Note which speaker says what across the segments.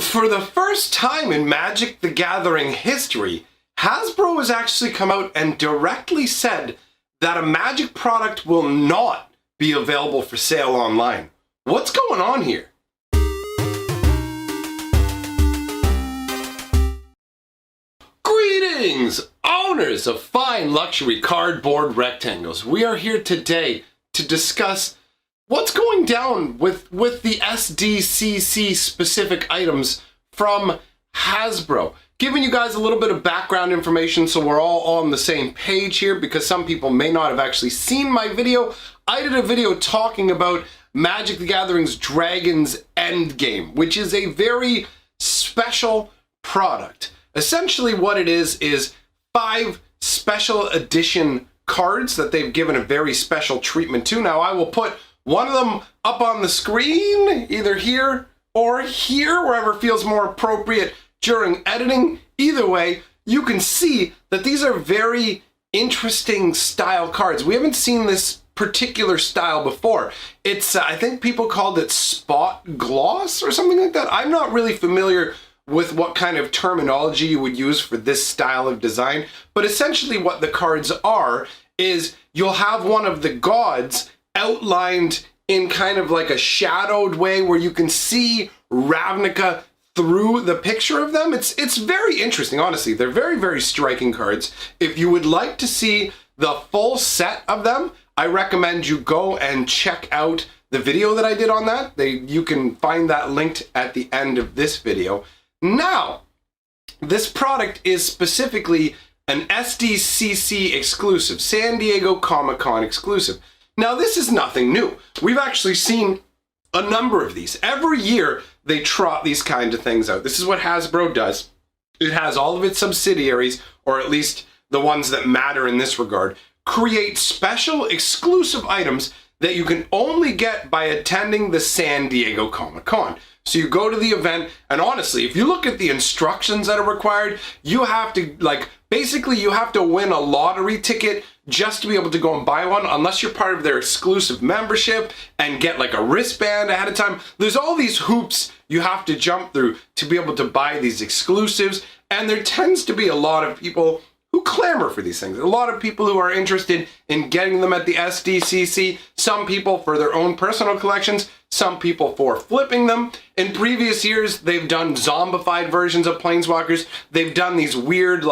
Speaker 1: For the first time in Magic the Gathering history, Hasbro has actually come out and directly said that a Magic product will not be available for sale online. What's going on here? Greetings, owners of fine luxury cardboard rectangles. We are here today to discuss what's going down with the SDCC specific items from Hasbro. Giving you guys a little bit of background information so we're all on the same page here, because some people may not have actually seen my video. I did a video talking about Magic the Gathering's Dragon's Endgame, which is a very special product. Essentially what it is 5 special edition cards that they've given a very special treatment to. Now I will put one of them up on the screen, either here or here, wherever feels more appropriate during editing. Either way, you can see that these are very interesting style cards. We haven't seen this particular style before. It's, I think people called it spot gloss or something like that. I'm not really familiar with what kind of terminology you would use for this style of design, but essentially what the cards are is you'll have one of the gods outlined in kind of like a shadowed way where you can see Ravnica through the picture of them. It's very interesting, honestly. They're very, very striking cards. If you would like to see the full set of them, I recommend you go and check out the video that I did on that. You can find that linked at the end of this video. Now, this product is specifically an SDCC exclusive, San Diego Comic-Con exclusive. Now, this is nothing new. We've actually seen a number of these. Every year, they trot these kind of things out. This is what Hasbro does. It has all of its subsidiaries, or at least the ones that matter in this regard, create special exclusive items that you can only get by attending the San Diego Comic-Con. So you go to the event, and honestly, if you look at the instructions that are required, you have to, basically you have to win a lottery ticket just to be able to go and buy one, unless you're part of their exclusive membership and get like a wristband ahead of time. There's all these hoops you have to jump through to be able to buy these exclusives, and there tends to be a lot of people who clamor for these things. A lot of people who are interested in getting them at the SDCC, some people for their own personal collections, some people for flipping them. In previous years, they've done zombified versions of Planeswalkers. They've done these weird,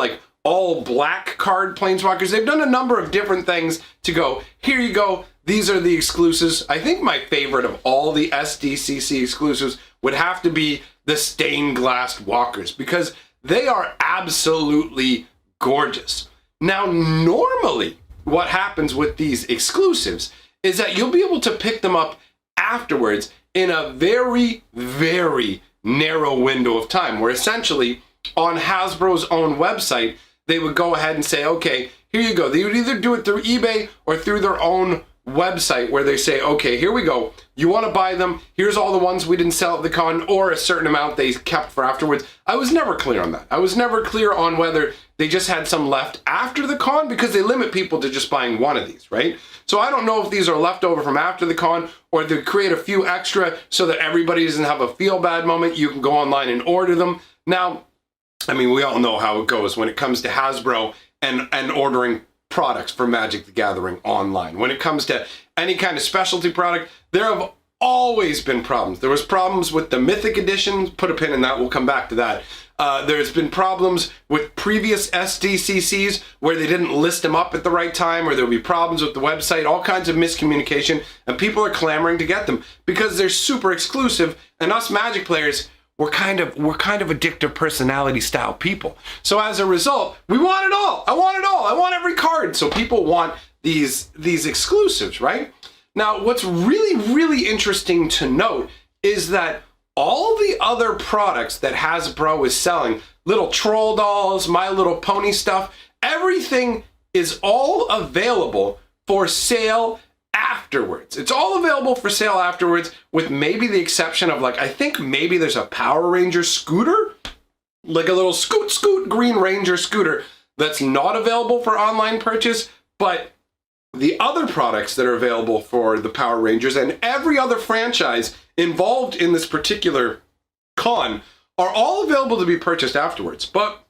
Speaker 1: all black card Planeswalkers. They've done a number of different things to go, here you go, these are the exclusives. I think my favorite of all the SDCC exclusives would have to be the stained glass walkers, because they are absolutely gorgeous. Now, normally what happens with these exclusives is that you'll be able to pick them up afterwards in a very, very narrow window of time, where essentially on Hasbro's own website, they would go ahead and say, okay, here you go. They would either do it through eBay or through their own website, where they say, okay, here we go. You want to buy them? Here's all the ones we didn't sell at the con, or a certain amount they kept for afterwards. I was never clear on that. I was never clear on whether they just had some left after the con, because they limit people to just buying one of these, right? So I don't know if these are left over from after the con, or they create a few extra so that everybody doesn't have a feel bad moment. You can go online and order them. Now, I mean, we all know how it goes when it comes to Hasbro and ordering products for Magic the Gathering online. When it comes to any kind of specialty product, there have always been problems. There was problems with the Mythic Edition. Put a pin in that, we'll come back to that. There's been problems with previous SDCCs where they didn't list them up at the right time, or there'll be problems with the website, all kinds of miscommunication, and people are clamoring to get them because they're super exclusive, and us Magic players, we're kind of addictive personality style people. So as a result, we want it all. I want it all. I want every card. So people want these exclusives, right? Now, what's really, really interesting to note is that all the other products that Hasbro is selling, little troll dolls, My Little Pony stuff, everything is all available for sale afterwards. It's all available for sale afterwards, with maybe the exception of, I think maybe there's a Power Ranger scooter, like a little scoot Green Ranger scooter that's not available for online purchase, but the other products that are available for the Power Rangers and every other franchise involved in this particular con are all available to be purchased afterwards. But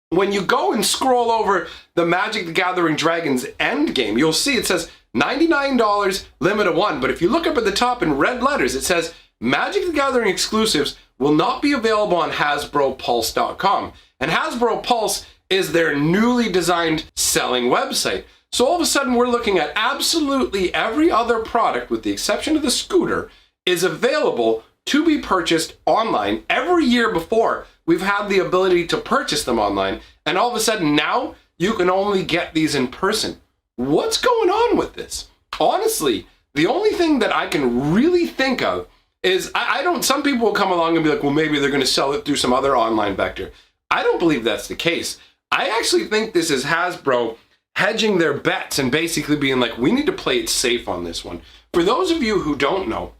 Speaker 1: when you go and scroll over the Magic the Gathering Dragons Endgame, you'll see it says $99, limited one. But if you look up at the top in red letters, it says Magic the Gathering exclusives will not be available on HasbroPulse.com. And Hasbro Pulse is their newly designed selling website. So all of a sudden we're looking at absolutely every other product, with the exception of the scooter, is available to be purchased online. Every year before, we've had the ability to purchase them online, and all of a sudden now you can only get these in person. What's going on with this? Honestly, the only thing that I can really think of is, some people will come along and be like, well, maybe they're going to sell it through some other online vector. I don't believe that's the case. I actually think this is Hasbro hedging their bets and basically being like, we need to play it safe on this one. For those of you who don't know,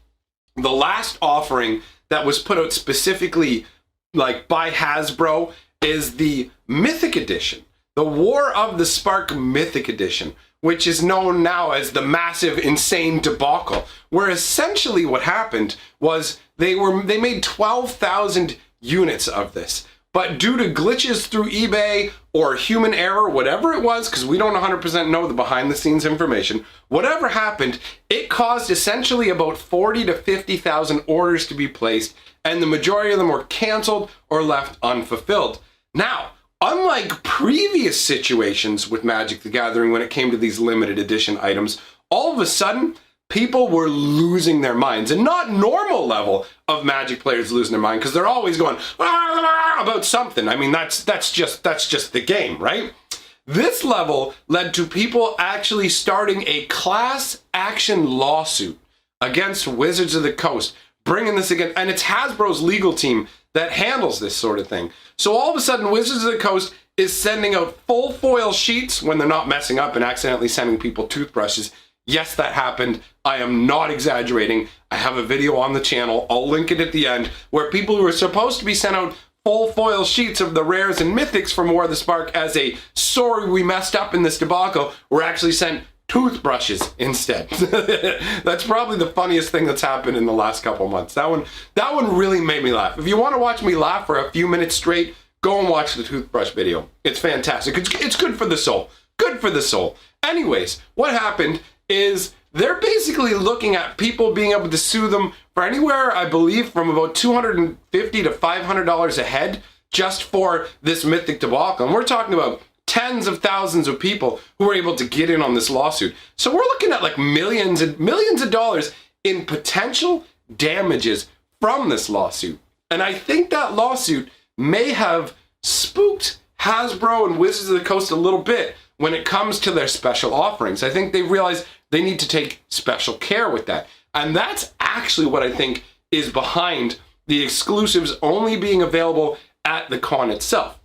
Speaker 1: the last offering that was put out specifically like by Hasbro is the Mythic Edition, the War of the Spark Mythic Edition, which is known now as the Massive Insane Debacle, where essentially what happened was they made 12,000 units of this. But due to glitches through eBay or human error, whatever it was, because we don't 100% know the behind the scenes information, whatever happened, it caused essentially about 40 to 50,000 orders to be placed, and the majority of them were canceled or left unfulfilled. Now, unlike previous situations with Magic the Gathering when it came to these limited edition items, all of a sudden, people were losing their minds, and not normal level of Magic players losing their mind, because they're always going about something. I mean, that's just the game, right? This level led to people actually starting a class action lawsuit against Wizards of the Coast, bringing this again, and it's Hasbro's legal team that handles this sort of thing. So all of a sudden, Wizards of the Coast is sending out full foil sheets when they're not messing up and accidentally sending people toothbrushes. Yes, that happened. I am not exaggerating. I have a video on the channel, I'll link it at the end, where people who were supposed to be sent out full foil sheets of the rares and mythics from War of the Spark as a sorry we messed up in this debacle were actually sent toothbrushes instead. That's probably the funniest thing that's happened in the last couple months. That one really made me laugh. If you want to watch me laugh for a few minutes straight, go and watch the toothbrush video. It's fantastic. It's good for the soul. Good for the soul. Anyways, what happened is they're basically looking at people being able to sue them for anywhere, I believe, from about $250 to $500 a head just for this mythic debacle. And we're talking about tens of thousands of people who were able to get in on this lawsuit. So we're looking at like millions and millions of dollars in potential damages from this lawsuit. And I think that lawsuit may have spooked Hasbro and Wizards of the Coast a little bit when it comes to their special offerings. I think they realized they need to take special care with that. And that's actually what I think is behind the exclusives only being available at the con itself.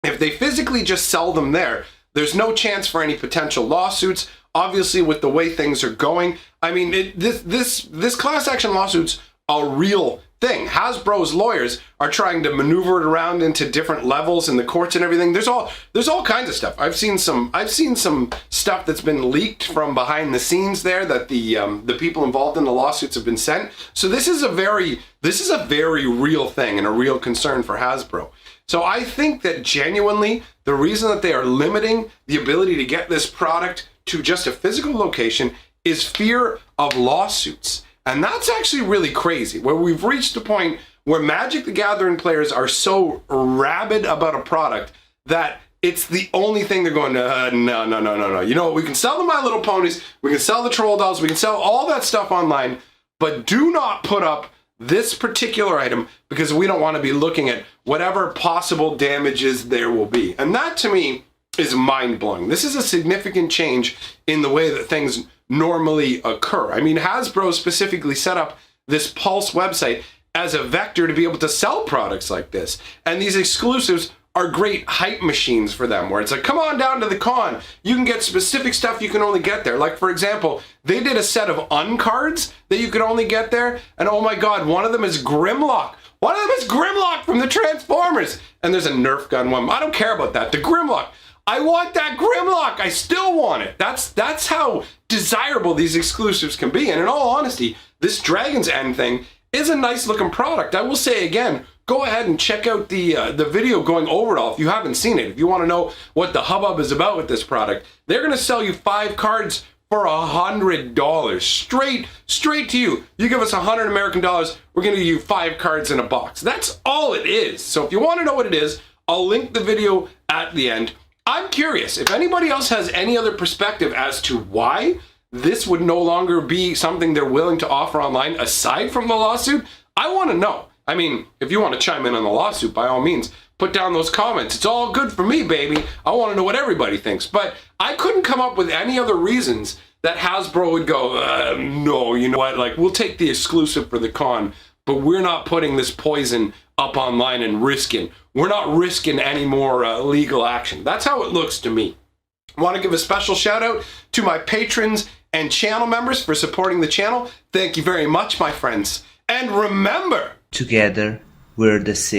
Speaker 1: If they physically just sell them there, there's no chance for any potential lawsuits. Obviously, with the way things are going, I mean, this class action lawsuit's a real thing. Hasbro's lawyers are trying to maneuver it around into different levels in the courts and everything. There's all kinds of stuff. I've seen some stuff that's been leaked from behind the scenes there that the people involved in the lawsuits have been sent. So this is a very real thing and a real concern for Hasbro. So I think that genuinely the reason that they are limiting the ability to get this product to just a physical location is fear of lawsuits. And that's actually really crazy, where we've reached a point where Magic the Gathering players are so rabid about a product that it's the only thing they're going to, no. You know what, we can sell the My Little Ponies, we can sell the Troll Dolls, we can sell all that stuff online, but do not put up this particular item because we don't want to be looking at whatever possible damages there will be. And that to me is mind-blowing. This is a significant change in the way that things normally occur. I mean, Hasbro specifically set up this Pulse website as a vector to be able to sell products like this. And these exclusives are great hype machines for them, where it's like, come on down to the con. You can get specific stuff you can only get there. Like, for example, they did a set of uncards that you could only get there. And oh my God, one of them is Grimlock. One of them is Grimlock from the Transformers. And there's a Nerf gun one. I don't care about that. The Grimlock. I want that Grimlock. I still want it. That's how desirable these exclusives can be. And in all honesty, this Dragon's End thing is a nice looking product. I will say again, go ahead and check out the video going over it all if you haven't seen it. If you want to know what the hubbub is about with this product, they're going to sell you 5 cards for $100 straight to you. You give us 100 American dollars, we're going to give you 5 cards in a box. That's all it is. So if you want to know what it is, I'll link the video at the end. I'm curious if anybody else has any other perspective as to why this would no longer be something they're willing to offer online aside from the lawsuit. I want to know. I mean, if you want to chime in on the lawsuit, by all means, put down those comments. It's all good for me, baby. I want to know what everybody thinks. But I couldn't come up with any other reasons that Hasbro would go, no, you know what? Like, we'll take the exclusive for the con, but we're not putting this poison up online and we're not risking any more legal action. That's how it looks to me. I want to give a special shout out to my patrons and channel members for supporting the channel. Thank you very much, my friends. And remember,
Speaker 2: together we're the six.